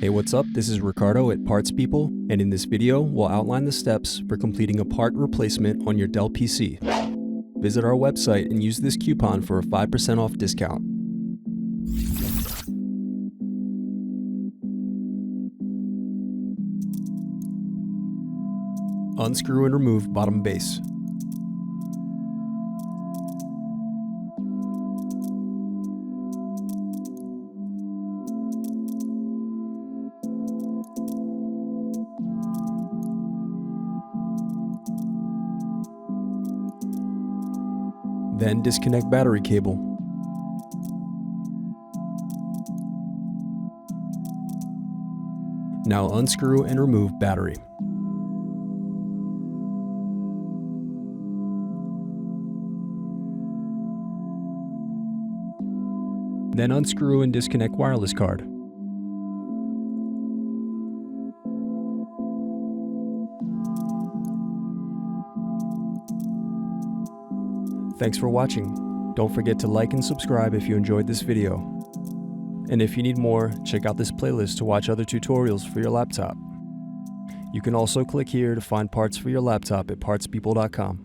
Hey, what's up? This is Ricardo at Parts People, and in this video, we'll outline the steps for completing a part replacement on your Dell PC. Visit our website and use this coupon for a 5% off discount. Unscrew and remove bottom base. Then disconnect battery cable. Now unscrew and remove battery. Then unscrew and disconnect wireless card. Thanks for watching. Don't forget to like and subscribe if you enjoyed this video. And if you need more, check out this playlist to watch other tutorials for your laptop. You can also click here to find parts for your laptop at partspeople.com.